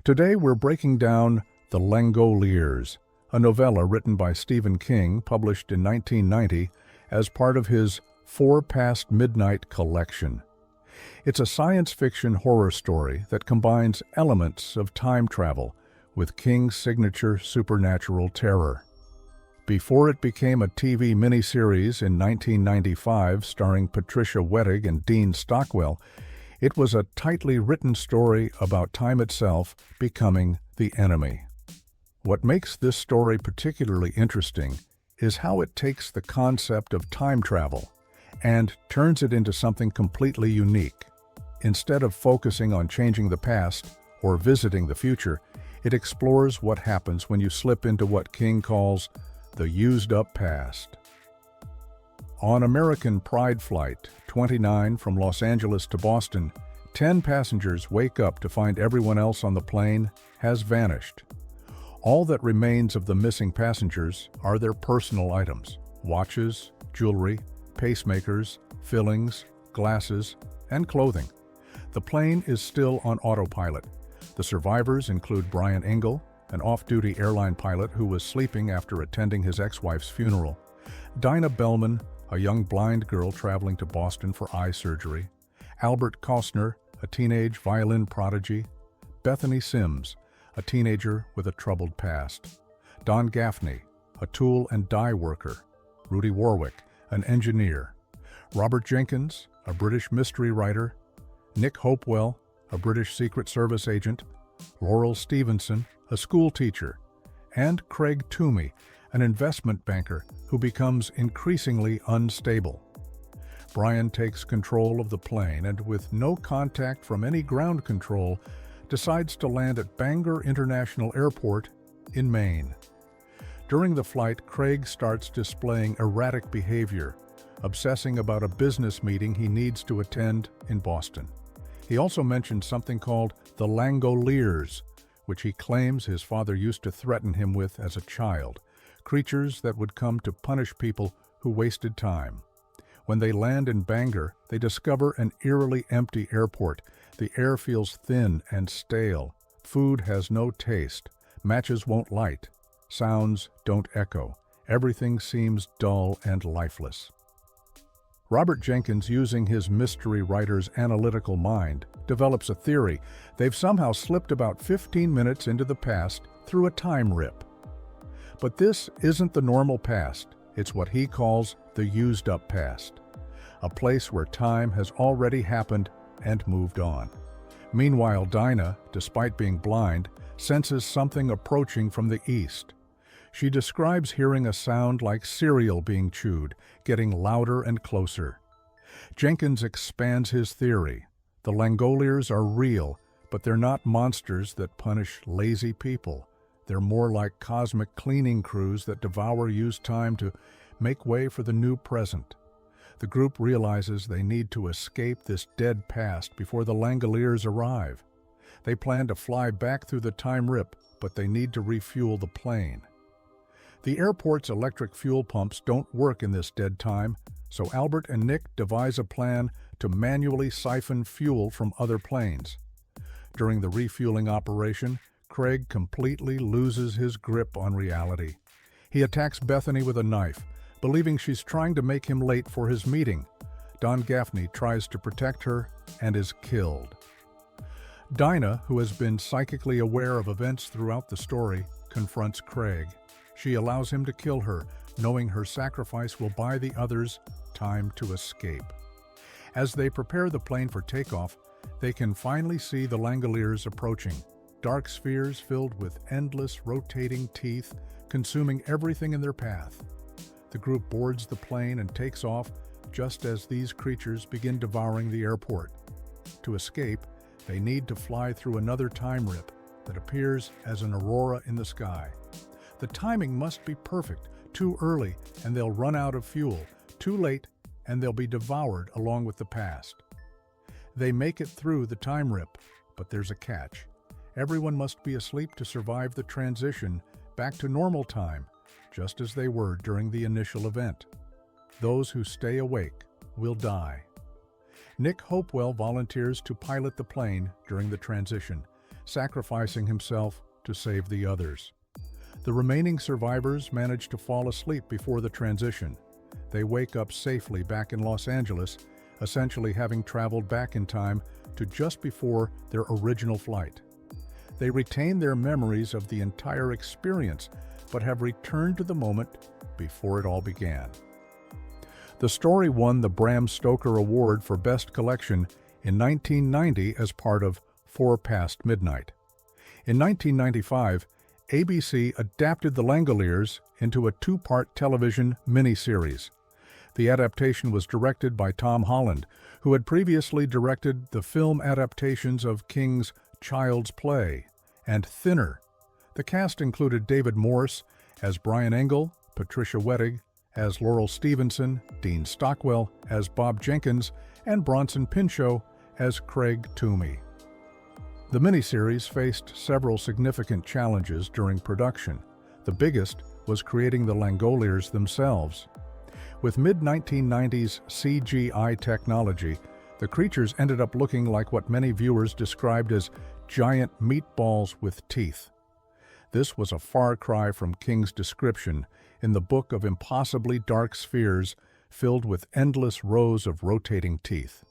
Today we're breaking down The Langoliers, a novella written by Stephen King, published in 1990 as part of his Four Past Midnight collection. It's a science fiction horror story that combines elements of time travel with King's signature supernatural terror. Before it became a TV miniseries in 1995 starring Patricia Wettig and Dean Stockwell, it was a tightly written story about time itself becoming the enemy. What makes this story particularly interesting is how it takes the concept of time travel and turns it into something completely unique. Instead of focusing on changing the past or visiting the future, it explores what happens when you slip into what King calls the used-up past. On American Pride Flight 29 from Los Angeles to Boston, 10 passengers wake up to find everyone else on the plane has vanished. All that remains of the missing passengers are their personal items: watches, jewelry, pacemakers, fillings, glasses, and clothing. The plane is still on autopilot. The survivors include Brian Engel, an off-duty airline pilot who was sleeping after attending his ex-wife's funeral; Dinah Bellman, a young blind girl traveling to Boston for eye surgery; Albert Kostner, a teenage violin prodigy; Bethany Sims, a teenager with a troubled past; Don Gaffney, a tool and die worker; Rudy Warwick, an engineer; Robert Jenkins, a British mystery writer; Nick Hopewell, a British Secret Service agent; Laurel Stevenson, a school teacher; and Craig Toomey, an investment banker who becomes increasingly unstable. Brian takes control of the plane and, with no contact from any ground control, decides to land at Bangor International Airport in Maine. During the flight, Craig starts displaying erratic behavior, obsessing about a business meeting he needs to attend in Boston. He also mentions something called the Langoliers, which he claims his father used to threaten him with as a child, creatures that would come to punish people who wasted time. When they land in Bangor, they discover an eerily empty airport. The air feels thin and stale. Food has no taste. Matches won't light. Sounds don't echo. Everything seems dull and lifeless. Robert Jenkins, using his mystery writer's analytical mind, develops a theory. They've somehow slipped about 15 minutes into the past through a time rip. But this isn't the normal past. It's what he calls the used-up past, a place where time has already happened and moved on. Meanwhile, Dinah, despite being blind, senses something approaching from the east. She describes hearing a sound like cereal being chewed, getting louder and closer. Jenkins expands his theory. The Langoliers are real, but they're not monsters that punish lazy people. They're more like cosmic cleaning crews that devour used time to make way for the new present. The group realizes they need to escape this dead past before the Langoliers arrive. They plan to fly back through the time rip, but they need to refuel the plane. The airport's electric fuel pumps don't work in this dead time, so Albert and Nick devise a plan to manually siphon fuel from other planes. During the refueling operation, Craig completely loses his grip on reality. He attacks Bethany with a knife, believing she's trying to make him late for his meeting. Don Gaffney tries to protect her and is killed. Dinah, who has been psychically aware of events throughout the story, confronts Craig. She allows him to kill her, knowing her sacrifice will buy the others time to escape. As they prepare the plane for takeoff, they can finally see the Langoliers approaching, dark spheres filled with endless rotating teeth, consuming everything in their path. The group boards the plane and takes off just as these creatures begin devouring the airport. To escape, they need to fly through another time rip that appears as an aurora in the sky. The timing must be perfect. Too early, and they'll run out of fuel. Too late, and they'll be devoured along with the past. They make it through the time rip, but there's a catch. Everyone must be asleep to survive the transition back to normal time, just as they were during the initial event. Those who stay awake will die. Nick Hopewell volunteers to pilot the plane during the transition. sacrificing himself to save the others. The remaining survivors manage to fall asleep before the transition. They wake up safely back in Los Angeles, essentially having traveled back in time to just before their original flight. They retain their memories of the entire experience, but have returned to the moment before it all began. The story won the Bram Stoker Award for Best Collection in 1990 as part of Four Past Midnight. In 1995, ABC adapted The Langoliers into a two-part television miniseries. The adaptation was directed by Tom Holland, who had previously directed the film adaptations of King's Child's Play and Thinner. The cast included David Morse as Brian Engel, Patricia Wettig as Laurel Stevenson, Dean Stockwell as Bob Jenkins, and Bronson Pinchot as Craig Toomey. The miniseries faced several significant challenges during production. The biggest was creating the Langoliers themselves. With mid-1990s CGI technology, the creatures ended up looking like what many viewers described as giant meatballs with teeth. This was a far cry from King's description in the Book of Impossibly Dark Spheres filled with endless rows of rotating teeth.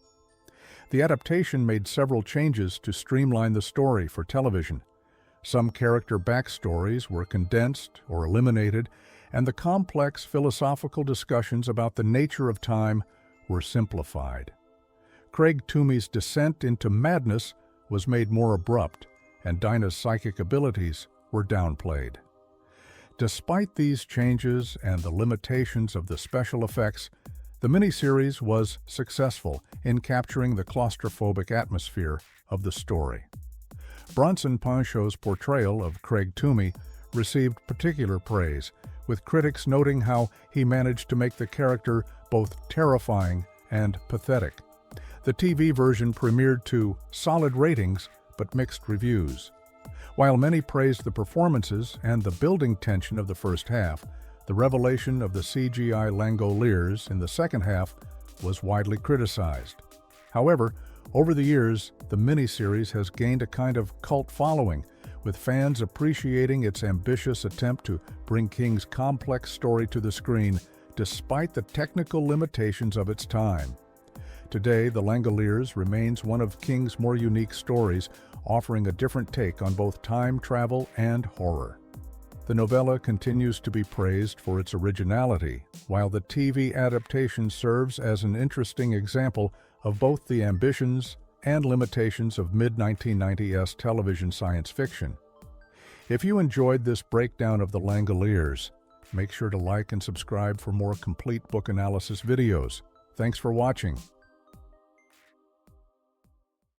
The adaptation made several changes to streamline the story for television. Some character backstories were condensed or eliminated, and the complex philosophical discussions about the nature of time were simplified. Craig Toomey's descent into madness was made more abrupt, and Dinah's psychic abilities were downplayed. Despite these changes and the limitations of the special effects, the miniseries was successful in capturing the claustrophobic atmosphere of the story. Bronson Pinchot's portrayal of Craig Toomey received particular praise, with critics noting how he managed to make the character both terrifying and pathetic. The TV version premiered to solid ratings but mixed reviews. While many praised the performances and the building tension of the first half, the revelation of the CGI Langoliers in the second half was widely criticized. However, over the years, the miniseries has gained a kind of cult following, with fans appreciating its ambitious attempt to bring King's complex story to the screen despite the technical limitations of its time. Today, The Langoliers remains one of King's more unique stories, offering a different take on both time travel and horror. The novella continues to be praised for its originality, while the TV adaptation serves as an interesting example of both the ambitions and limitations of mid-1990s television science fiction. If you enjoyed this breakdown of The Langoliers, make sure to like and subscribe for more complete book analysis videos. Thanks for watching.